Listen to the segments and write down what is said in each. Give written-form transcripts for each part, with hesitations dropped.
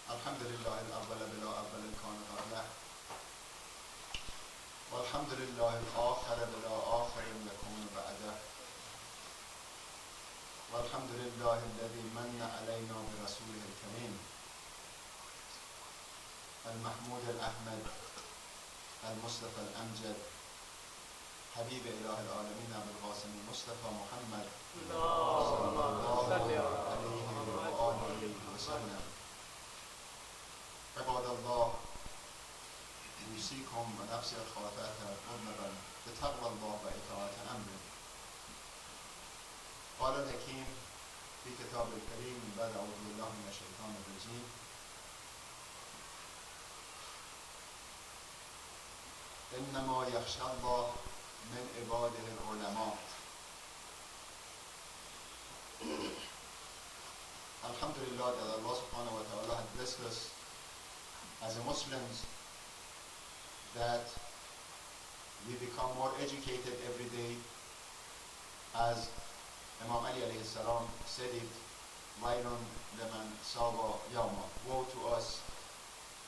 الحمد لله الأول بلا أول كان قبله والحمد لله الآخر بلا آخر يكون بعده والحمد لله الذي من علينا برسوله الكريم المحمود الأحمد المصطفى الأمجد حبيب إله العالمين أبو القاسم المصطفى محمد صلى الله عليه وآله وسلم. عباد الله، أوصيكم ونفسي الخاطئة مذنبا بتقوى الله وإطاعة أمره. قال الحكيم في كتاب الكريم من بعد أعوذ بالله من الشيطان الرجيم: إنما يخشى الله من عباده العلماء. Alhamdulillah that Allah subhanahu wa ta'ala had blessed us as Muslims, that we become more educated every day. As Imam Ali alayhi salam said it, Wailun liman sawa yawma. Woe to us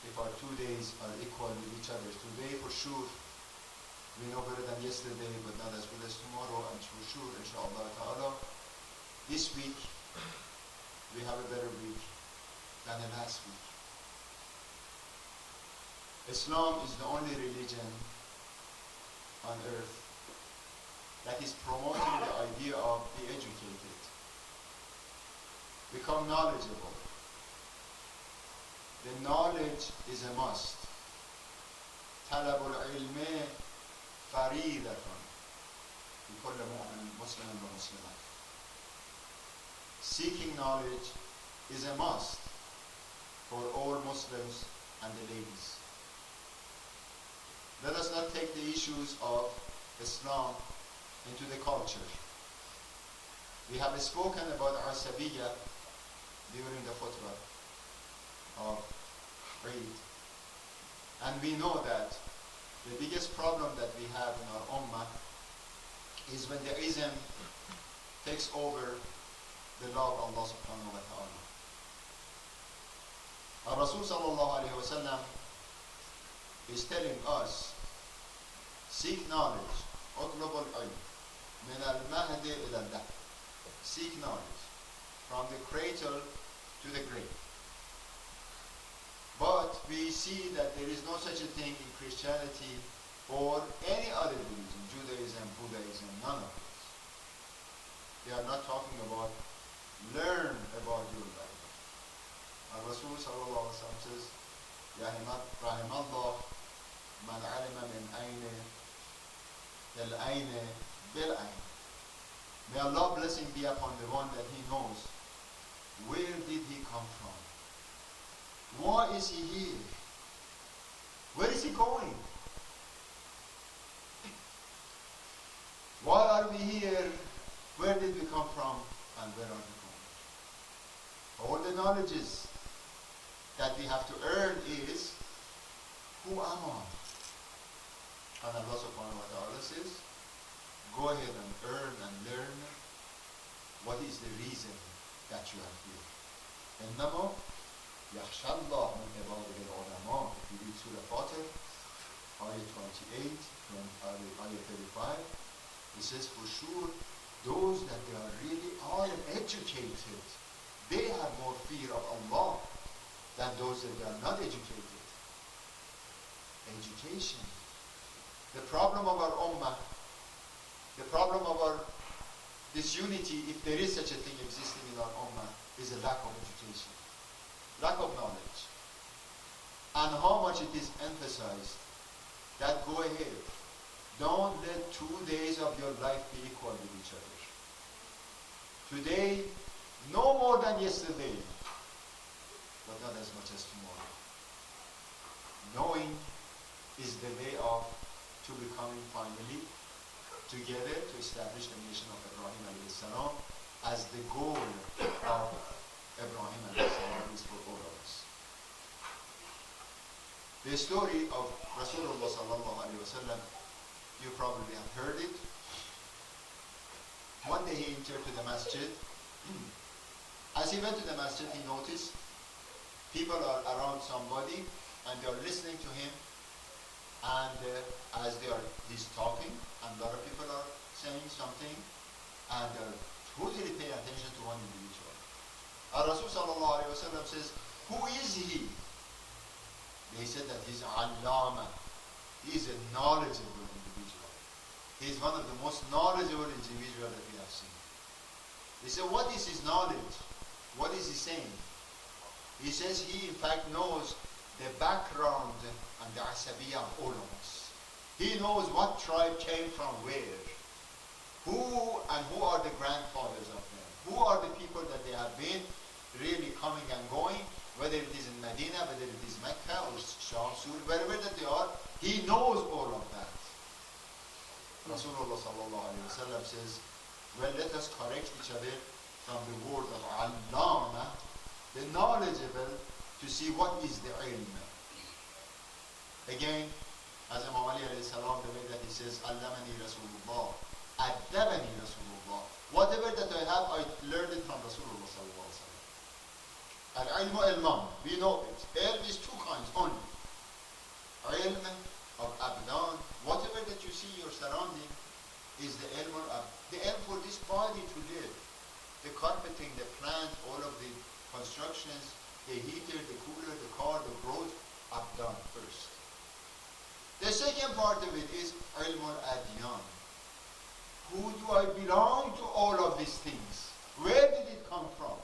if our 2 days are equal with each other. Today for sure we know better than yesterday, but not as good as tomorrow, and for sure, inshallah ta'ala, this week we have a better week than the last week. Islam is the only religion on earth that is promoting the idea of be educated, become knowledgeable. The knowledge is a must. طلب العلم فريضة لكل مؤمن مسلم ومسلمة. Seeking knowledge is a must for all Muslims and the ladies. Let us not take the issues of Islam into the culture. We have spoken about Asabiyya during the khutbah of Eid. And we know that the biggest problem that we have in our ummah is when the ism takes over the law of Allah subhanahu wa ta'ala. Our Rasul sallallahu alayhi wa sallam is telling us, seek knowledge, اطلب العلم من المهد إلى اللحد. Seek knowledge from the cradle to the grave. But we see that there is no such a thing in Christianity or any other religion, Judaism, Buddhism, none of this. They are not talking about learn about your life. Our Rasul sallallahu alaihi wasallam says, "Rahim Allah man alima min ayne el ayne bil ayne." May Allah blessing be upon the one that he knows. Where did he come from? Why is he here? Where is he going? Why are we here? Where did we come from? And where are we going? All the knowledges that we have to earn is, who am I? And Allah subhanahu wa ta'ala says, go ahead and earn and learn what is the reason that you are here. إنما يخشى الله من عباده العلماء. If you read Surah Fatir, ayah 28, ayah 35, it says for sure those that they are really are educated, they have more fear of Allah than those that they are not educated. Education. The problem of our ummah, the problem of our disunity, if there is such a thing existing in our ummah, is a lack of education, lack of knowledge. And how much it is emphasized that go ahead, don't let 2 days of your life be equal with each other. Today, no more than yesterday, but not as much as tomorrow. Knowing is the way of to becoming finally together to establish the nation of Ibrahim alayhi salam as the goal of Ibrahim alayhi salam is for all of us. The story of Rasulullah sallallahu alayhi wa sallam, you probably have heard it. One day he entered to the masjid. As he went to the masjid, he noticed People are around somebody and they are listening to him, and as he's talking, and a lot of people are saying something, and they're totally paying attention to one individual. And Rasul sallallahu alayhi wa sallam says, who is he? They said that he's Allama. He's a knowledgeable individual. He's one of the most knowledgeable individuals that we have seen. They said, what is his knowledge? What is he saying? He says he in fact knows the background and the asabiyya of all of us. He knows what tribe came from where. Who are the grandfathers of them? Who are the people that they have been really coming and going, whether it is in Medina, whether it is Mecca or Sham, wherever that they are, he knows all of that. Rasulullah sallallahu alayhi wa sallam says, well, let us correct each other from the word of Allama, the knowledgeable, to see what is the ilm. Again, as Imam Ali alayhi salam, the way that he says, Allamani Rasulullah, Addabani Rasulullah. Whatever that I have, I learned it from Rasulullah sallallahu alayhi wa sallam. Al-ilmu ilman, we know it. Ilm is two kinds only. Ilm of abdan, whatever that you see your surrounding is the ilm of, the ilm for this body to live. The carpeting, the plant, all of the constructions, the heater, the cooler, the car, the road, abdan first. The second part of it is ilm al-adyan. Who do I belong to all of these things? Where did it come from?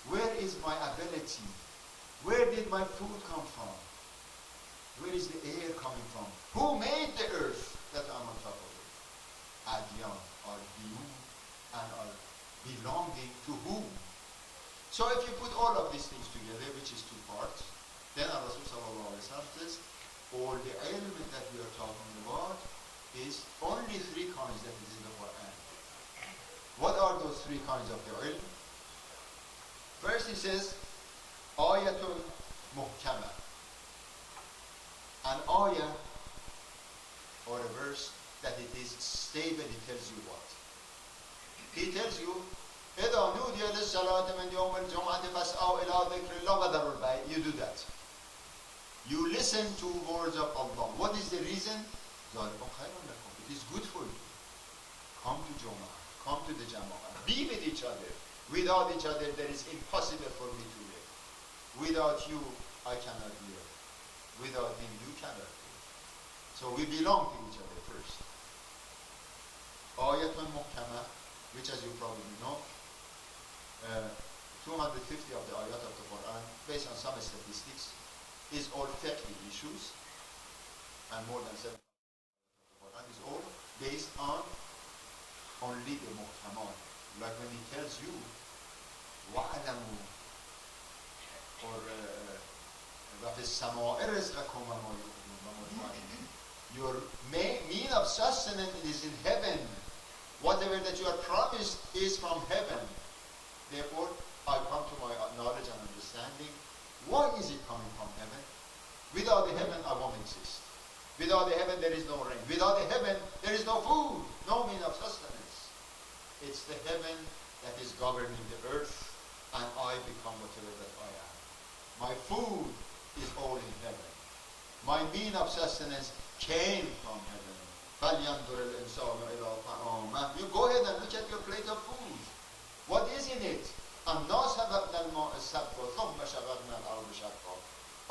Where is my ability? Where did my food come from? Where is the air coming from? Who made the earth that I'm on top of it? Adyan, are diyun, and are belonging to whom? So if you put all of these things together, which is two parts, then Rasul sallallahu alayhi wa sallam says, all the ilm that we are talking about is only three kinds that is in the Quran. What are those three kinds of the ilm? First he says, Ayatul Muhkama. An ayah or a verse that it is stable, it tells you what? He tells you, إِذَا نُودِيَ لِلصَّلَاةِ مِنْ يَوْمِ الْجُمْعَةِ فَاسْعَوْا إِلَىٰ ذِكْرِ اللَّهِ وَذَرُوا الْبَيْعَ. You do that. You listen to words of Allah. What is the reason? It is good for you. Come to Jum'ah. Come to the Jama'ah. Be with each other. Without each other, there is impossible for me to live. Without you, I cannot live. Without him, you cannot live. So we belong to each other first. Ayatun Muhkama, which as you probably know, 250 of the ayat of the Quran, based on some statistics, is all fiqh issues, and more than 7 of the Quran is all based on only the muhkamat. Like when he tells you, وَعَلَمُوا, or وَفِي السَّمَاءِ رِزْقَكُمْ وَمَا يُؤْمِنُونَ. Your mean of sustenance is in heaven. Whatever that you are promised is from heaven. Therefore, I come to my knowledge and understanding. Why is it coming from heaven? Without the heaven, I won't exist. Without the heaven, there is no rain. Without the heaven, there is no food, no mean of sustenance. It's the heaven that is governing the earth, and I become whatever that I am. My food is all in heaven. My mean of sustenance came from heaven. فَلْيَنْظُرِ الْإِنسَانُ إِلَىٰ طَعَامِهِ. You go ahead and look at your plate of food. What is in it? أَنَّا سَبَبْنَا الْمَاءَ سَبْقًا ثُمَّ شَقَقْنَا الْأَرْضَ شَقًّا.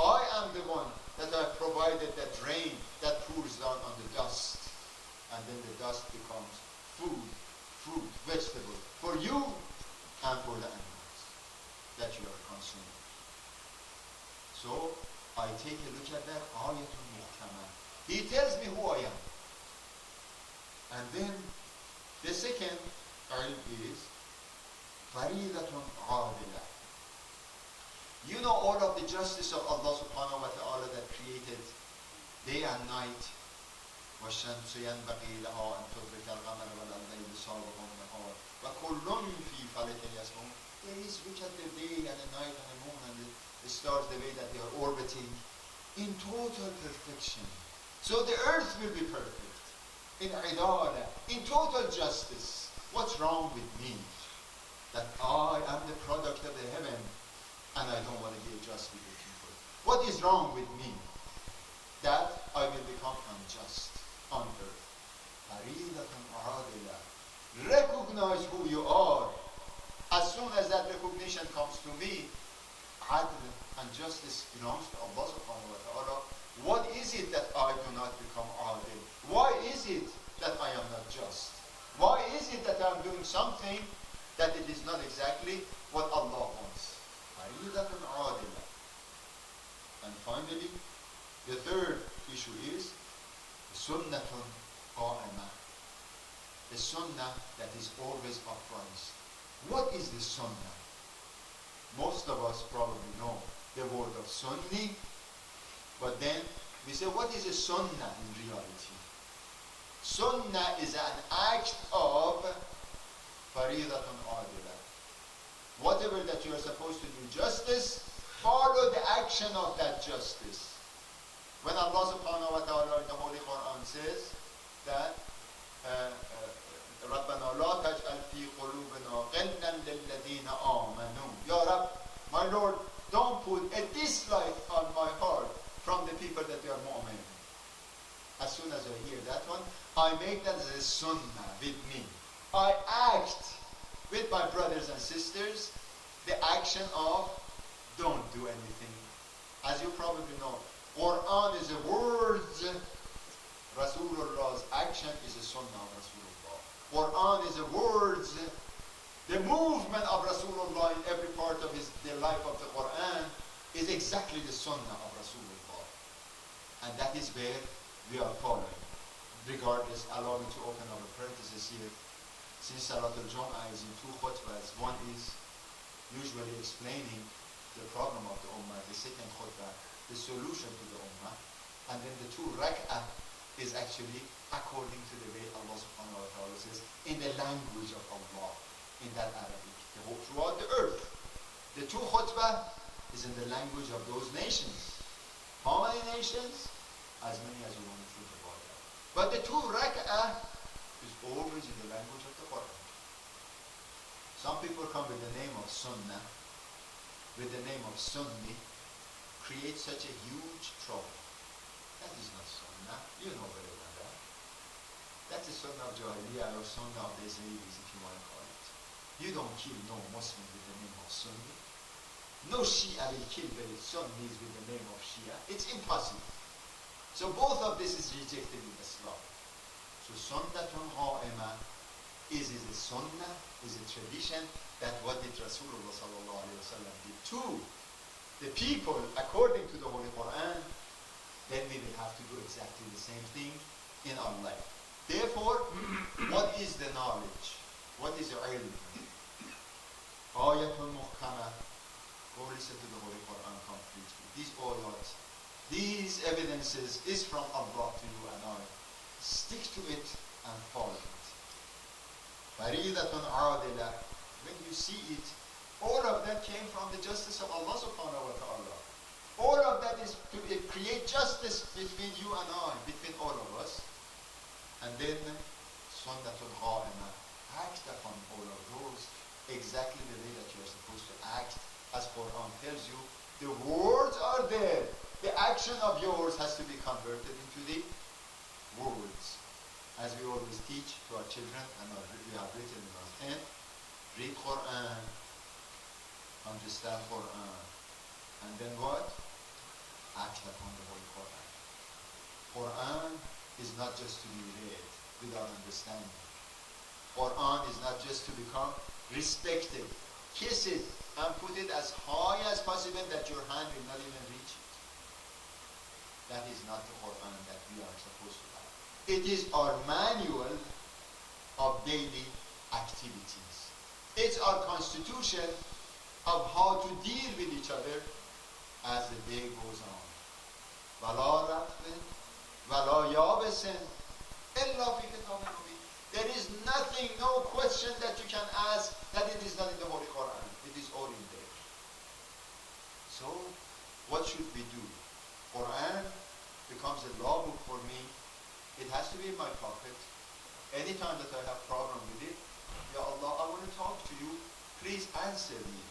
I am the one that I provided that rain that pours down on the dust, and then the dust becomes food, fruit, vegetable for you and for the animals that you are consuming. So I take a look at that ayatul muhkama. He tells me who I am. And then the second ilm is faridatun adila. You know all of the justice of Allah subhanahu wa ta'ala that created day and night. وَالشَّمْسُ يَنْبَغِي لَهَا أَن تُدْرِكَ الْقَمَرَ وَاللَّيْلُ سَابِقُ النَّهَارِ وَكُلٌّ فِي فَلَكٍ يَسْبَحُونَ. There is, look at the day and the night and the moon and the stars, the way that they are orbiting in total perfection. So the earth will be perfect in idalah, in total justice. What's wrong with me? That I am the product of the heaven, and and I don't want to be just with the people. What is wrong with me that I will become unjust on earth? Recognize who you are. As soon as that recognition comes to me, adl and justice belongs to Allah subhanahu wa ta'ala. What is it that I do not become adil? Why is it that I am not just? Why is it that I am doing something that it is not exactly what Allah wants? And finally, the third issue is sunnatun qa'imah. The sunnah that is always uprise. What is the sunnah? Most of us probably know the word of sunni, but then we say, what is a sunnah in reality? Sunnah is an act of faridatun adila. Whatever that you are supposed to do justice, follow the action of that justice. When Allah subhanahu wa ta'ala in the Holy Quran says that رَبَّنَا لَا تَجْعَلْ فِي قُلُوبِنَا غِلًّا لِلَّذِينَ آمَنُوا. Ya Rab, my Lord, don't put a dislike on my heart from the people that they are mu'min. As soon as I hear that one, I make that as a sunnah with me. I act with my brothers and sisters the action of don't do anything. As you probably know, Quran is a word. Rasulullah's action is a sunnah of Rasulullah. Quran is a word. The movement of Rasulullah in every part of the life of the Quran is exactly the sunnah of Rasulullah. And that is where we are following. Regardless, allow me to open up a parenthesis here. Since Salatul Jum'ah is in two khutbahs, one is usually explaining the problem of the Ummah, the second khutbah, the solution to the Ummah, and then the two rak'ah is actually according to the way Allah subhanahu wa ta'ala says, in the language of Allah, in that Arabic, throughout the earth. The two khutbah is in the language of those nations. How many nations? As many as you want to think about that. But the two rak'ah is always in the language of the Quran. Some people come with the name of Sunnah, with the name of Sunni, create such a huge trouble. That is not Sunnah. You know better than that. That's the Sunnah of Jahiliyyah or Sunnah of the Israelis, if you want to call it. You don't kill no Muslim with the name of Sunni. No Shia will kill the Sunnis with the name of Shia. It's impossible. So both of this is rejected in Islam. So Sunnatun Qa'imah is a Sunnah, is a tradition that what did Rasulullah sallallahu alayhi wa sallam did to the people according to the Holy Quran, then we will have to do exactly the same thing in our life. Therefore, what is the knowledge? What is the ilm? Ayatul Muhkama. Go listen to the Holy Quran completely. These ayat, these evidences is from Allah to you and I. Stick to it and follow it. Faridatun adila. When you see it, all of that came from the justice of Allah subhanahu wa ta'ala. All of that is to create justice between you and I, between all of us. And then, Sunnatul Qa'imah. Act upon all of those exactly the way that you are supposed to act. As Quran tells you, the words are there. The action of yours has to be converted into the words. As we always teach to our children, and we have written in our tent, read Quran, understand Quran, and then what? Act upon the Holy Quran. Quran is not just to be read without understanding. Quran is not just to become respected. Kiss it and put it as high as possible that your hand will not even reach it. That is not the Quran that we are supposed to have. It is our manual of daily activities. It's our constitution of how to deal with each other as the day goes on. وَلَا رَطْبٍ وَلَا يَابِسٍ إِلَّا فِي كِتَابٍ مُبِينٍ. There is nothing, no question that you can ask that it is not in the Holy Quran. It is all in there. So, what should we do? Quran becomes a law book for me. It has to be in my pocket. Anytime that I have problem with it, Ya Allah, I want to talk to you. Please answer me.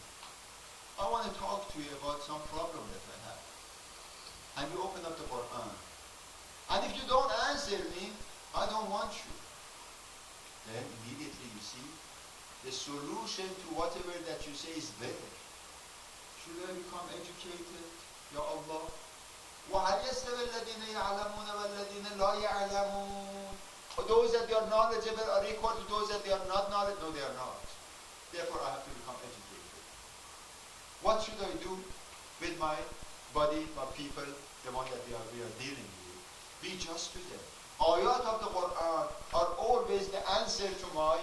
I want to talk to to you about some problem that I have. And you open up the Quran. And if you don't answer me, I don't want you. Then immediately you see, the solution to whatever that you say is there. Should I become educated? Ya Allah. وَهَلْ يَسْتَوِي الَّذِينَ يَعْلَمُونَ وَالَّذِينَ لَا يَعْلَمُونَ. Those that they are knowledgeable are equal to those that they are not knowledgeable? No, they are not. Therefore, I have to become educated. What should I do with my body, my people, the one that we are dealing with? Be just to them. Ayat of the Quran are always the answer to my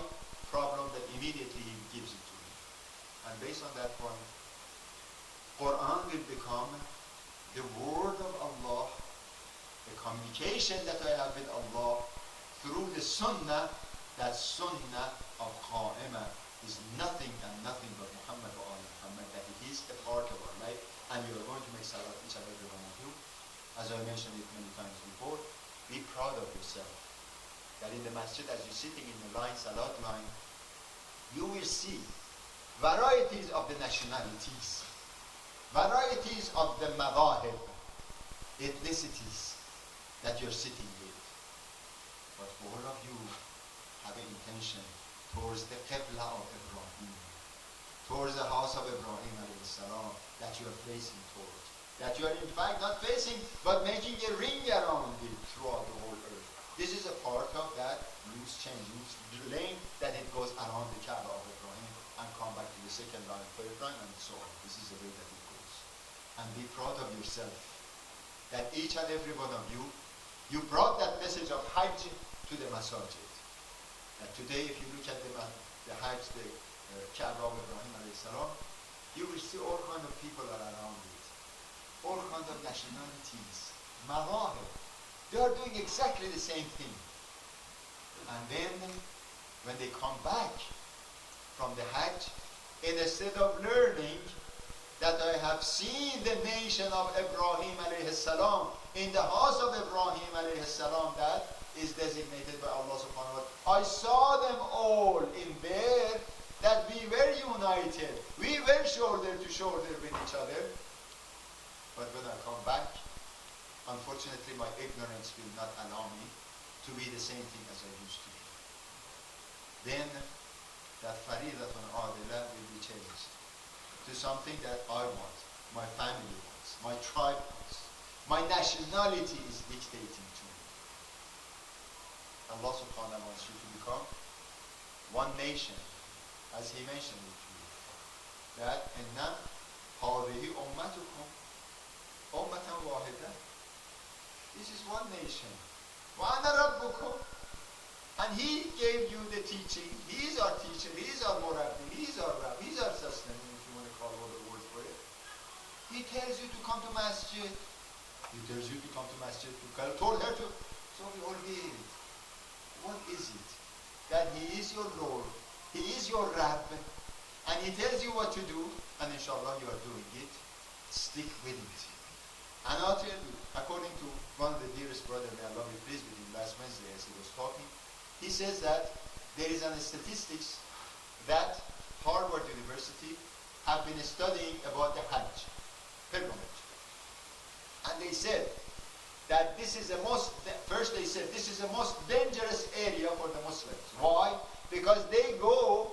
problem that immediately He gives it to me. And based on that point, Quran will become the word of Allah, the communication that I have with Allah through the Sunnah. That Sunnah of Qa'imah is nothing and nothing but Muhammad wa Ali Muhammad, that it is a part of our life, and you are going to make salat each and every one of you. As I mentioned it many times before, be proud of yourself. That in the masjid, as you're sitting in the line, salat line, you will see varieties of the nationalities, varieties of the madahib, ethnicities that you're sitting with. But all of you have an intention towards the Qibla of Ibrahim, towards the house of Ibrahim alayhi salam, that you are facing towards. That you are in fact not facing, but making a ring around it throughout the whole earth. This is a part of that loose chain, loose lane that it goes around the Kaaba of Ibrahim and come back to the second line, third line, and so on. This is the way that it goes. And be proud of yourself, that each and every one of you, you brought that message of Hajj to the masajid. That today, if you look at the Hajj, the Kaaba of Ibrahim alayhi salam, you will see all kinds of people are around it. All kinds of nationalities, madahib. They are doing exactly the same thing. And then, when they come back from the Hajj, instead of learning that I have seen the nation of Ibrahim alayhi salam in the house of Ibrahim alayhi salam that is designated by Allah subhanahu wa ta'ala. I saw them all in there, that we were united. We were shoulder to shoulder with each other. But when I come back, unfortunately my ignorance will not allow me to be the same thing as I used to be. Then that faridatun adila will be changed to something that I want, my family wants, my tribe wants, my nationality is dictating to me. Allah subhanahu wa ta'ala wants you to become one nation, as He mentioned it to you. That inna hadihi ummatukum ummatan wahida. This is one nation. Wa ana rabbukum. And He gave you the teaching. He is our teacher. He is our murabbi. He is our rabbi. He is our sustainer, if you want to call all the words for it. He tells you to come to masjid. He tells you to come to masjid. Told her to. So we all hear it. What is it? That He is your Lord. He is your Rabb. And He tells you what to do. And inshallah you are doing it. Stick with it. And I'll tell you, according to one of the dearest brothers, may Allah be pleased with him, last Wednesday as he was talking, he says that there is an statistics that Harvard University have been studying about the Hajj, pilgrimage. And they said that this is the most, first they said, this is the most dangerous area for the Muslims. Why? Because they go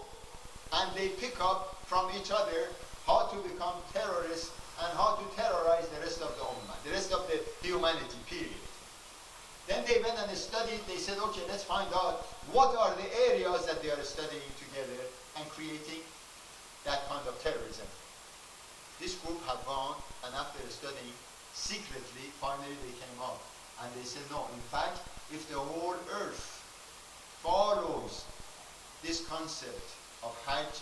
and they pick up from each other how to become terrorists and how to terrorize the rest of the ummah, the rest of the humanity, period. Then they went and studied, they said, okay, let's find out what are the areas that they are studying together and creating that kind of terrorism. This group had gone, and after studying secretly, finally they came out. And they said, no, in fact, if the whole earth follows this concept of Hajj,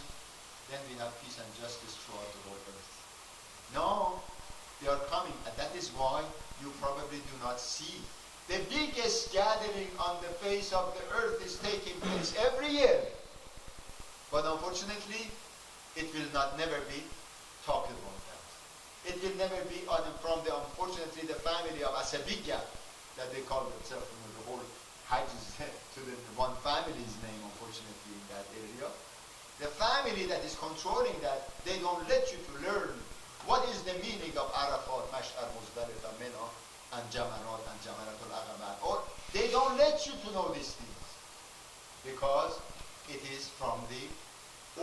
then we have peace and justice throughout the whole earth. No, they are coming, and that is why you probably do not see. The biggest gathering on the face of the earth is taking place every year. But unfortunately, it will never be talked about that. It will never be from the, unfortunately, the family of Asabiya, that they call themselves, the whole Hajj is to the one family's name, unfortunately, in that area. The family that is controlling that, they don't let you to learn what is the meaning of Arafat, Mash'ar, Muzdalifah, Mina, and Jamarat and Jamaratul Aqaba. Or they don't let you to know these things because it is from the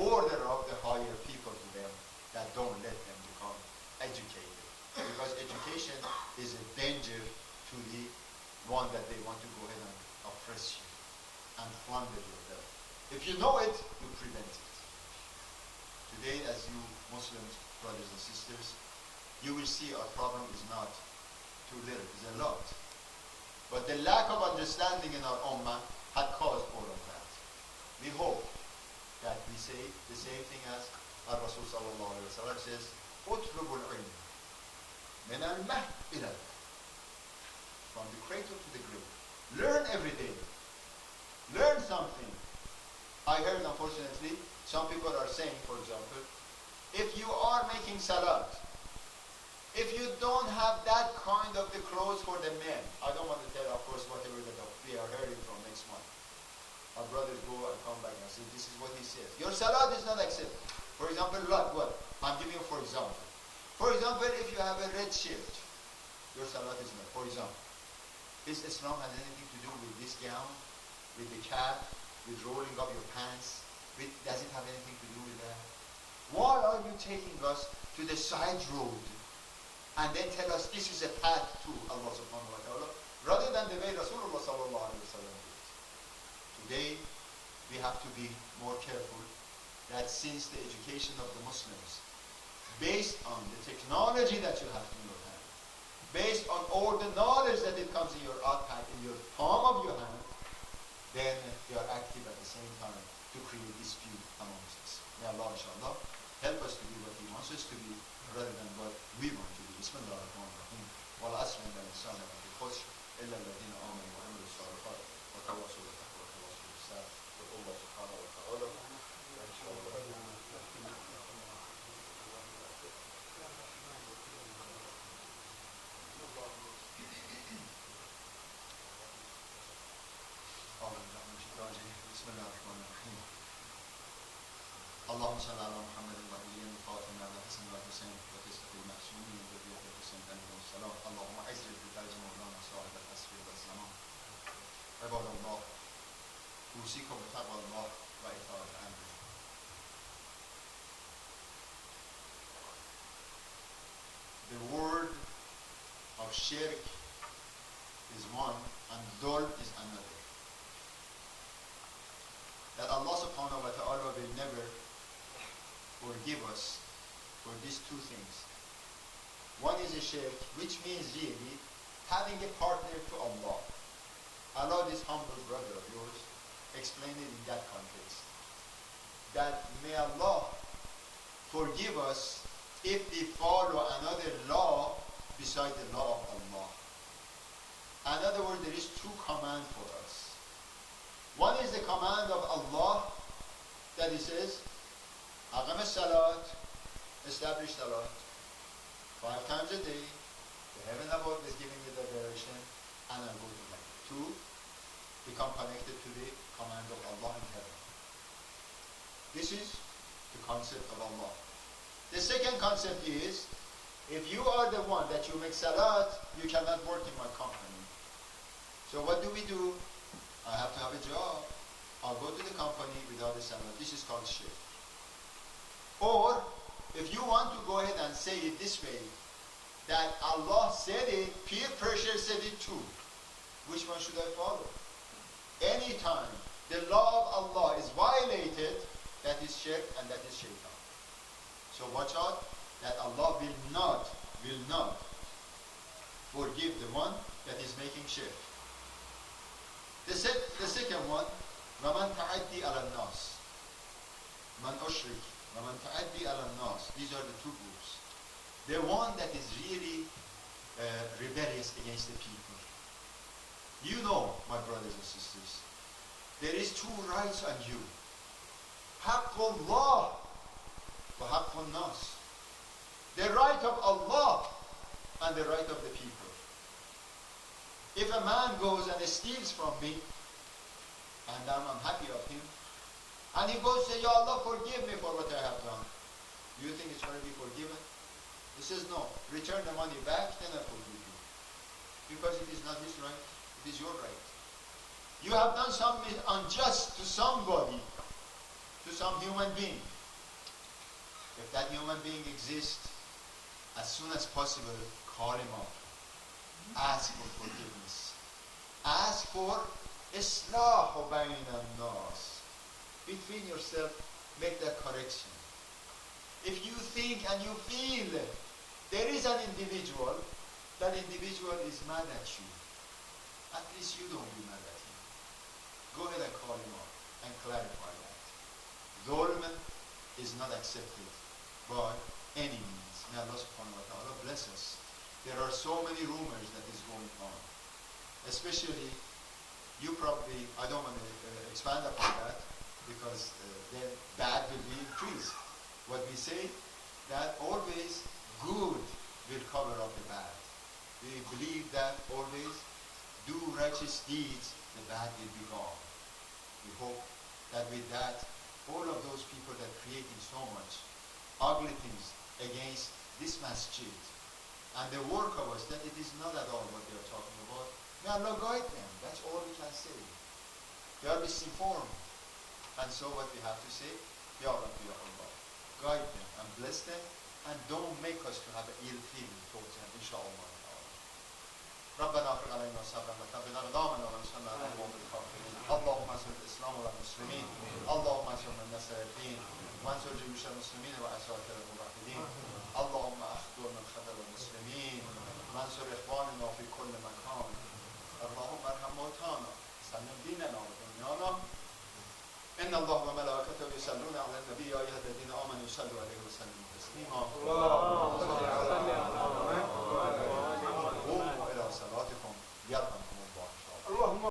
order of the higher people to them that don't let them become educated. Because education is a danger to the one that they want to go ahead and oppress you and plunder your wealth. If you know it, you prevent it. Today, as you Muslims, brothers and sisters, you will see our problem is not too little, it's a lot. But the lack of understanding in our ummah had caused all of that. We hope that we say the same thing as our Rasul sallallahu alayhi wa sallam says, اطلب العلم من المهد إلى المهد. From the cradle to the grave. Learn every day. Learn something. I heard, unfortunately, some people are saying, for example, if you are making salat, if you don't have that kind of the clothes for the men, I don't want to tell, of course, whatever that we are hearing from next month. Our brothers go and come back and say, this is what he says. Your salat is not accepted. For example, like what? I'm giving you for example. For example, if you have a red shirt, your salat is not. For example, is Islam has anything to do with this gown, with the cap, with rolling up your pants? Does it have anything to do with that? Why are you taking us to the side road and then tell us this is a path to Allah subhanahu wa ta'ala, rather than the way Rasulullah sallallahu alayhi wa sallam did? Today, we have to be more careful that since the education of the Muslims, based on the technology that you have in your hand, based on all the knowledge that it comes in your iPad, in your palm of your hand, then they are active at the same time to create dispute amongst us. May Allah, inshallah, help us to be what He wants us to be, rather than what we want to be. Bismillah ar-Rahman ar-Rahim. وَالْعَصْرِ إِنَّ الْإِنسَانَ لَفِي خُسْرٍ إِلَّا الَّذِينَ آمَنُوا وَعَمِلُوا الصَّالِحَاتِ وَتَوَاصَوْا بِالْحَقِّ وَتَوَاصَوْا بِالصَّبْرِ. Allah subhanahu wa ta'ala. بسم الله الرحمن الرحيم. اللهم صل على محمد النبي الفاطمة على حسن الحسين وتسعة المعصومين وذرية الحسين عليهم السلام. اللهم اعز بتاج مولانا صاحب العصر والزمان. عباد الله، أوصيكم بتقوى الله وإطاعة أمره. The word of shirk is one and dhulm is another. That Allah subhanahu wa ta'ala will never forgive us for these two things. One is a shirk, which means really having a partner to Allah. Allow this humble brother of yours explain it in that context. That may Allah forgive us if we follow another law beside the law of Allah. In other words, there is two commands for us. One is the command of Allah that He says, Aqam as-salat, establish salat 5 times a day. The heaven above is giving you the direction, and I'll go to heaven. 2, become connected to the command of Allah in heaven. This is the concept of Allah. The second concept is, if you are the one that you make salat, you cannot work in my company. So what do? I have to have a job. I'll go to the company without a salat. This is called shirk. Or, if you want to go ahead and say it this way, that Allah said it, peer pressure said it too. Which one should I follow? Anytime the law of Allah is violated, that is shirk and that is shaitan. So watch out that Allah will not forgive the one that is making shirk. The second one, وَمَنْ تَعَدِّي عَلَى النَّاسِ مَنْ أُشْرِكِ وَمَنْ تَعَدِّي عَلَى النَّاسِ. These are the two groups. The one that is really rebellious against the people. You know, my brothers and sisters, there is 2 rights on you. حَقُّ اللَّهِ وَحَقُّ النَّاسِ. The right of Allah and the right of the people. If a man goes and steals from me, and I'm happy of him, and he goes and says, Ya Allah, forgive me for what I have done, do you think it's going to be forgiven? He says, no, return the money back, then I forgive you. Because it is not his right, it is your right. You have done something unjust to somebody, to some human being. If that human being exists, as soon as possible, call him up. Ask for forgiveness. Ask for islah bayn al-nas. Between yourself, make that correction. If you think and you feel there is an individual, that individual is mad at you, at least you don't be mad at him. Go ahead and call him up and clarify that. Dhulm is not accepted by any means. May Allah subhanahu wa ta'ala bless us. There are so many rumors that is going on. Especially, you probably, I don't want to expand upon that, because then bad will be increased. What we say, that always good will cover up the bad. We believe that always do righteous deeds, the bad will be gone. We hope that with that, all of those people that creating so much ugly things against this masjid and the work of us, that it is not at all what they are talking about. May Allah guide them. That's all we can say. They are misinformed. And so what we have to say, Ya Rabbi, Ya Allah, guide them and bless them, and don't make us to have an ill feeling towards them, inshallah. ربنا افرغ علينا صبرا وثبت اقدامنا وانصرنا على القوم الكافرين. اللهم انصر الاسلام والمسلمين. اللهم انصر من نصر الدين وانصر جيوش المسلمين وعساكر الموحدين. اللهم اخذل من خذل المسلمين وانصر اخواننا في كل مكان. اللهم ارحم موتانا سلم ديننا ودنيانا. ان الله وملائكته يصلون على النبي يا ايها الذين امنوا صلوا عليه وسلموا تسليما. اللهم صل على